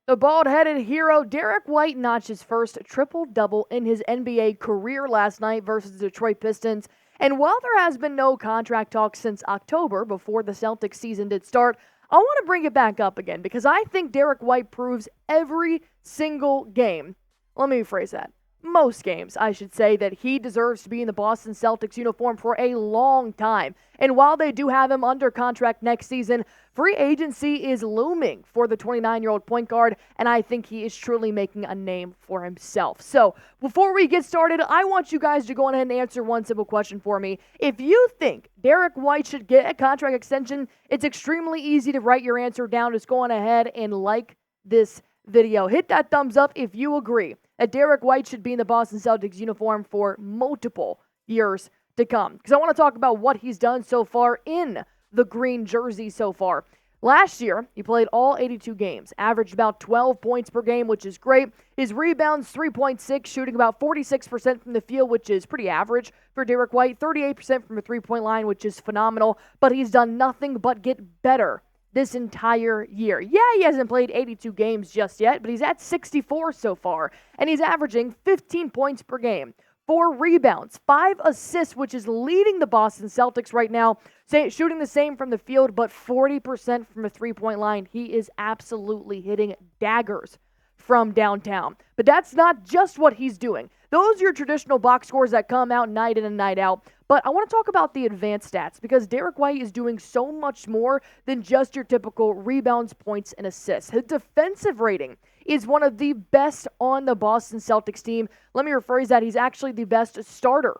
The bald-headed hero Derrick White notched his first triple-double in his NBA career last night versus the Detroit Pistons. And while there has been no contract talk since October, before the Celtics season did start, I want to bring it back up again because I think Derrick White proves every single game. Let me rephrase that. Most games, I should say, that he deserves to be in the Boston Celtics uniform for a long time. And while they do have him under contract next season, free agency is looming for the 29-year-old point guard, and I think he is truly making a name for himself. So, before we get started, I want you guys to go ahead and answer one simple question for me. If you think Derrick White should get a contract extension, it's extremely easy to write your answer down. Just go on ahead and like this video. Hit that thumbs up if you agree that Derrick White should be in the Boston Celtics uniform for multiple years to come. Because I want to talk about what he's done so far in the green jersey so far. Last year, he played all 82 games, averaged about 12 points per game, which is great. His rebounds, 3.6, shooting about 46% from the field, which is pretty average for Derrick White, 38% from the three-point line, which is phenomenal. But he's done nothing but get better this entire year. Yeah, he hasn't played 82 games just yet, but he's at 64 so far, and he's averaging 15 points per game, 4 rebounds, 5 assists, which is leading the Boston Celtics right now, shooting the same from the field, but 40% from the three-point line. He is absolutely hitting daggers from downtown. But that's not just what he's doing. Those are your traditional box scores that come out night in and night out. But I want to talk about the advanced stats because Derrick White is doing so much more than just your typical rebounds, points, and assists. His defensive rating is one of the best on the Boston Celtics team. Let me rephrase that. He's actually the best starter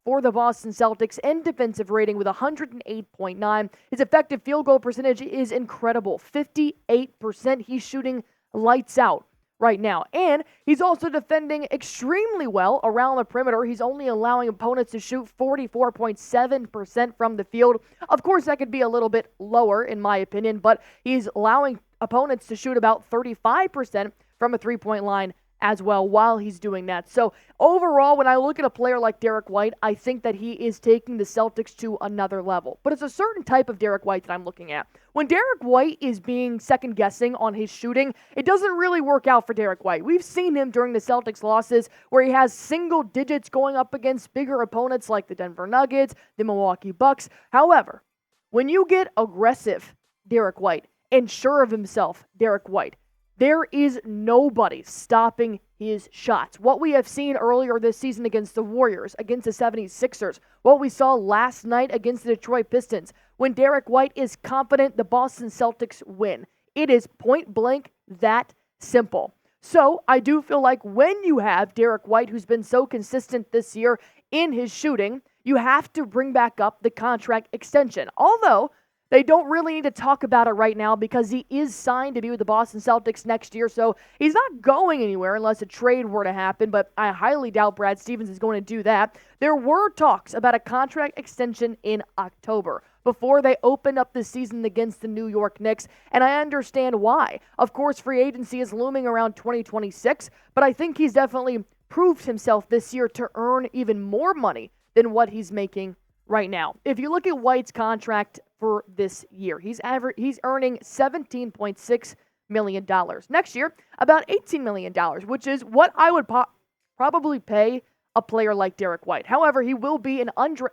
for the Boston Celtics in defensive rating with 108.9. His effective field goal percentage is incredible, 58%. He's shooting lights out right now. And he's also defending extremely well around the perimeter. He's only allowing opponents to shoot 44.7% from the field. Of course, that could be a little bit lower in my opinion, but he's allowing opponents to shoot about 35% from a three-point line as well while he's doing that. So overall, when I look at a player like Derrick White, I think that he is taking the Celtics to another level. But it's a certain type of Derrick White that I'm looking at. When Derrick White is being second-guessing on his shooting, it doesn't really work out for Derrick White. We've seen him during the Celtics losses where he has single digits going up against bigger opponents like the Denver Nuggets, the Milwaukee Bucks. However, when you get aggressive Derrick White and sure of himself Derrick White, there is nobody stopping his shots. What we have seen earlier this season against the Warriors, against the 76ers, what we saw last night against the Detroit Pistons, when Derrick White is confident, the Boston Celtics win. It is point blank that simple. So I do feel like when you have Derrick White, who's been so consistent this year in his shooting, you have to bring back up the contract extension. Although they don't really need to talk about it right now because he is signed to be with the Boston Celtics next year, so he's not going anywhere unless a trade were to happen, but I highly doubt Brad Stevens is going to do that. There were talks about a contract extension in October before they opened up the season against the New York Knicks, and I understand why. Of course, free agency is looming around 2026, but I think he's definitely proved himself this year to earn even more money than what he's making right now. If you look at White's contract for this year, he's earning $17.6 million. Next year, about $18 million, which is what I would probably pay a player like Derrick White. However, he will be an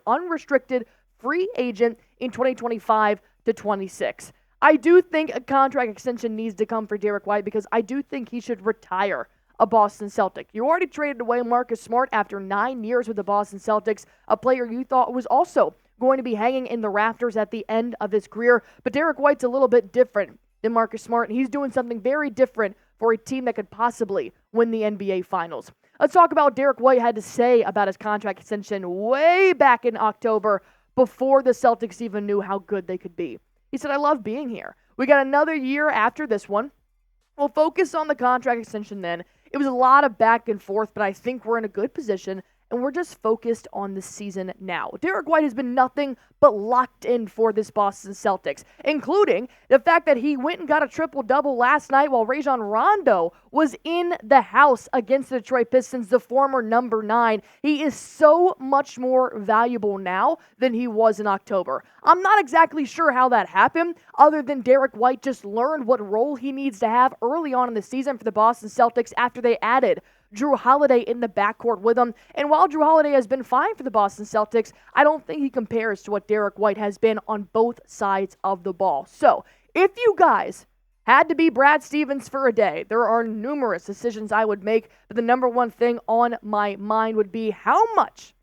unrestricted free agent in 2025 to 26. I do think a contract extension needs to come for Derrick White because I do think he should retire a Boston Celtic. You already traded away Marcus Smart after 9 years with the Boston Celtics, a player you thought was also going to be hanging in the rafters at the end of his career. But Derrick White's a little bit different than Marcus Smart, and he's doing something very different for a team that could possibly win the NBA Finals. Let's talk about what Derrick White had to say about his contract extension way back in October before the Celtics even knew how good they could be. He said, "I love being here. We got another year after this one. We'll focus on the contract extension then. It was a lot of back and forth, but I think we're in a good position and we're just focused on the season now. Derrick White has been nothing but locked in for this Boston Celtics, including the fact that he went and got a triple-double last night while Rajon Rondo was in the house against the Detroit Pistons, the former number 9. He is so much more valuable now than he was in October. I'm not exactly sure how that happened, other than Derrick White just learned what role he needs to have early on in the season for the Boston Celtics after they added Jrue Holiday in the backcourt with him. And while Jrue Holiday has been fine for the Boston Celtics, I don't think he compares to what Derrick White has been on both sides of the ball. So, if you guys had to be Brad Stevens for a day, there are numerous decisions I would make, but the number one thing on my mind would be, how much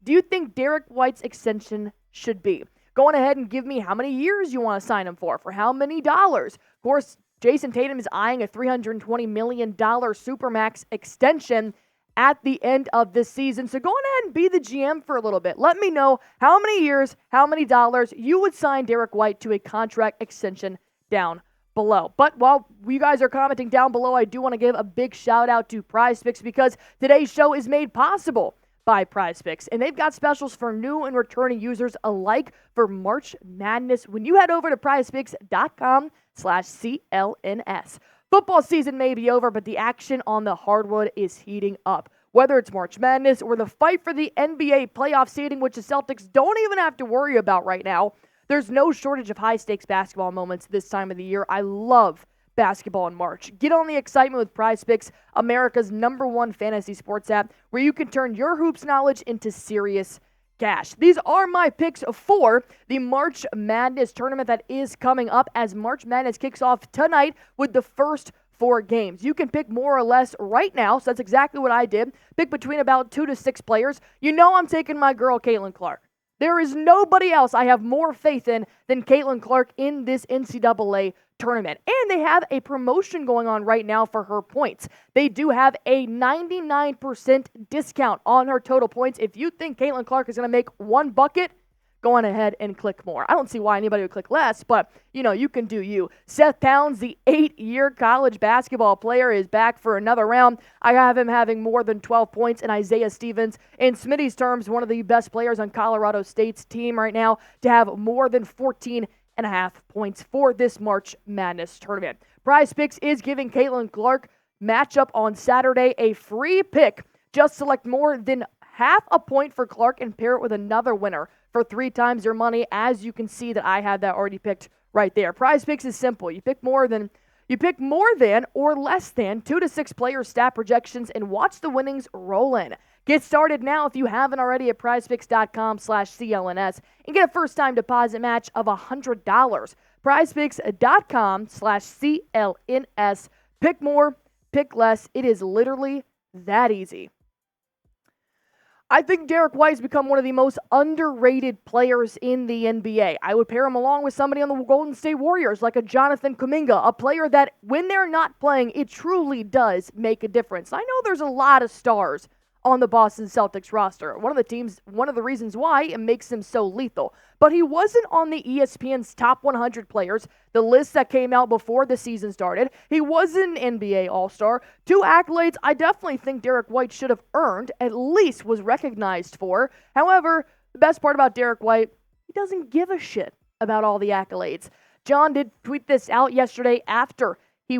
do you think Derrick White's extension should be? Go on ahead and give me how many years you want to sign him for how many dollars. Of course, Jayson Tatum is eyeing a $320 million SUPERMAX extension at the end of this season. So go on ahead and be the GM for a little bit. Let me know how many years, how many dollars you would sign Derrick White to a contract extension down below. But while you guys are commenting down below, I do want to give a big shout out to PrizePicks, because today's show is made possible by PrizePicks, and they've got specials for new and returning users alike for March Madness when you head over to prizepicks.com/CLNS. Football season may be over, but the action on the hardwood is heating up. Whether it's March Madness or the fight for the NBA playoff seeding, which the Celtics don't even have to worry about right now, there's no shortage of high-stakes basketball moments this time of the year. I love basketball in March. Get on the excitement with PrizePicks, America's #1 fantasy sports app, where you can turn your hoops knowledge into serious cash. These are my picks for the March Madness tournament that is coming up, as March Madness kicks off tonight with the first 4 games. You can pick more or less right now, so that's exactly what I did. Pick between about 2 to 6 players. You know I'm taking my girl Caitlin Clark. There is nobody else I have more faith in than Caitlin Clark in this NCAA tournament. And they have a promotion going on right now for her points. They do have a 99% discount on her total points. If you think Caitlin Clark is going to make 1 bucket, go on ahead and click more. I don't see why anybody would click less, but, you can do you. Seth Towns, the 8-year college basketball player, is back for another round. I have him having more than 12 points, and Isaiah Stevens, in Smitty's terms, one of the best players on Colorado State's team right now, to have more than 14.5 points for this March Madness tournament. PrizePicks is giving Caitlin Clark matchup on Saturday a free pick. Just select more than half a point for Clark and pair it with another winner for 3 times your money. As you can see that I have that already picked right there. PrizePicks is simple. You pick more than or less than 2 to 6 player stat projections and watch the winnings roll in. Get started now if you haven't already at prizepicks.com/CLNS and get a first-time deposit match of $100. Prizepicks.com/CLNS. Pick more, pick less. It is literally that easy. I think Derrick White has become one of the most underrated players in the NBA. I would pair him along with somebody on the Golden State Warriors, like a Jonathan Kuminga, a player that, when they're not playing, it truly does make a difference. I know there's a lot of stars on the Boston Celtics roster. One of the reasons why it makes him so lethal. But he wasn't on the ESPN's top 100 players, the list that came out before the season started. He wasn't an NBA All-Star. 2 accolades I definitely think Derrick White should have earned, at least was recognized for. However, the best part about Derrick White, he doesn't give a shit about all the accolades. John did tweet this out yesterday after he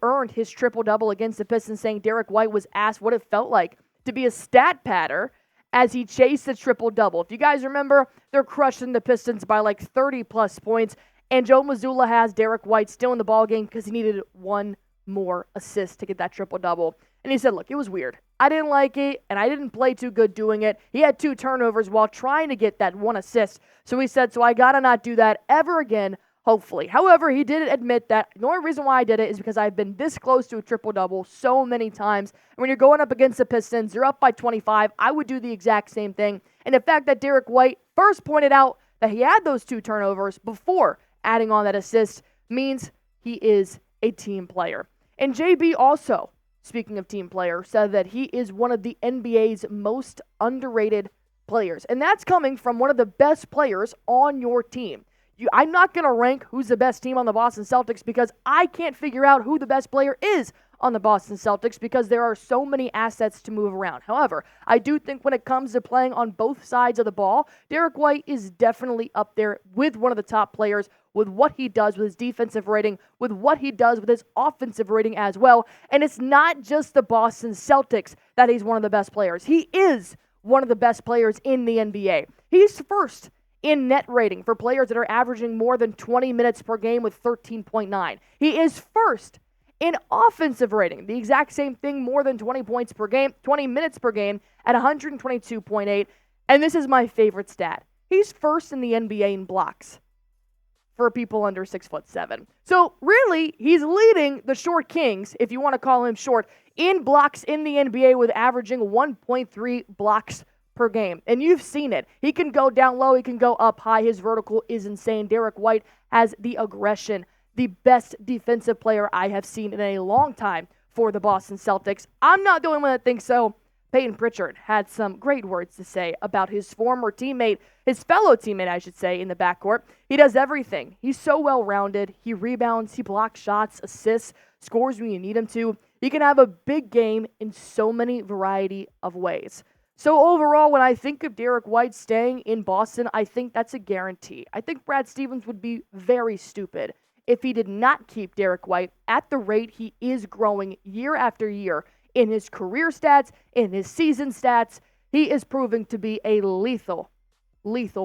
earned his triple-double against the Pistons, saying Derrick White was asked what it felt like to be a stat padder as he chased the triple-double. If you guys remember, they're crushing the Pistons by like 30-plus points, and Joe Mazzulla has Derrick White still in the ballgame because he needed 1 more assist to get that triple-double. And he said, look, it was weird. I didn't like it, and I didn't play too good doing it. He had 2 turnovers while trying to get that 1 assist. So he said, so I got to not do that ever again, hopefully. However, he did admit that the only reason why I did it is because I've been this close to a triple-double so many times. And when you're going up against the Pistons, you're up by 25. I would do the exact same thing. And the fact that Derrick White first pointed out that he had those 2 turnovers before adding on that assist means he is a team player. And JB also, speaking of team player, said that he is one of the NBA's most underrated players. And that's coming from one of the best players on your team. I'm not going to rank who's the best team on the Boston Celtics because I can't figure out who the best player is on the Boston Celtics because there are so many assets to move around. However, I do think when it comes to playing on both sides of the ball, Derrick White is definitely up there with one of the top players with what he does with his defensive rating, with what he does with his offensive rating as well. And it's not just the Boston Celtics that he's one of the best players. He is one of the best players in the NBA. He's first in net rating for players that are averaging more than 20 minutes per game with 13.9. He is first in offensive rating, the exact same thing, more than 20 points per game, 20 minutes per game at 122.8. And this is my favorite stat. He's first in the NBA in blocks for people under 6'7". So really, he's leading the short kings, if you want to call him short, in blocks in the NBA with averaging 1.3 blocks per game. And you've seen it. He can go down low. He can go up high. His vertical is insane. Derrick White has the aggression, the best defensive player I have seen in a long time for the Boston Celtics. I'm not the only one that thinks so. Peyton Pritchard had some great words to say about his former teammate, his fellow teammate, I should say, in the backcourt. He does everything. He's so well-rounded. He rebounds, he blocks shots, assists, scores when you need him to. He can have a big game in so many variety of ways. So overall, when I think of Derrick White staying in Boston, I think that's a guarantee. I think Brad Stevens would be very stupid if he did not keep Derrick White at the rate he is growing year after year in his career stats, in his season stats. He is proving to be a lethal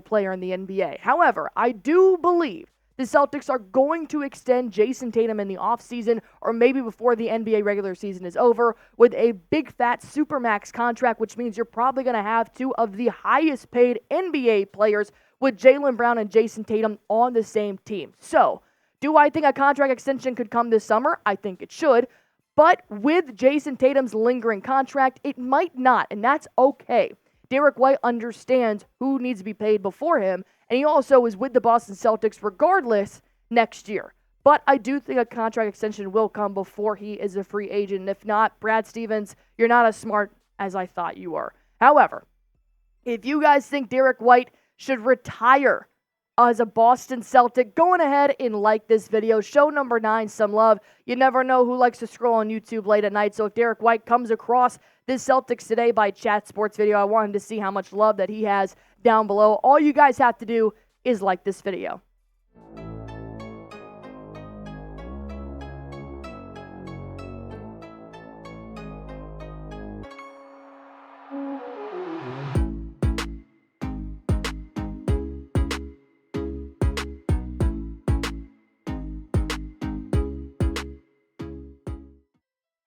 player in the NBA. However, I do believe the Celtics are going to extend Jayson Tatum in the offseason or maybe before the NBA regular season is over with a big fat SUPERMAX contract, which means you're probably going to have two of the highest paid NBA players with Jaylen Brown and Jayson Tatum on the same team. So, do I think a contract extension could come this summer? I think it should. But with Jayson Tatum's lingering contract, it might not, and that's okay. Derrick White understands who needs to be paid before him, and he also is with the Boston Celtics regardless next year. But I do think a contract extension will come before he is a free agent. And if not, Brad Stevens, you're not as smart as I thought you were. However, if you guys think Derrick White should retire as a Boston Celtic, go on ahead and like this video. Show number 9 some love. You never know who likes to scroll on YouTube late at night. So if Derrick White comes across this Celtics Today by Chat Sports video, I want him to see how much love that he has down below. All you guys have to do is like this video.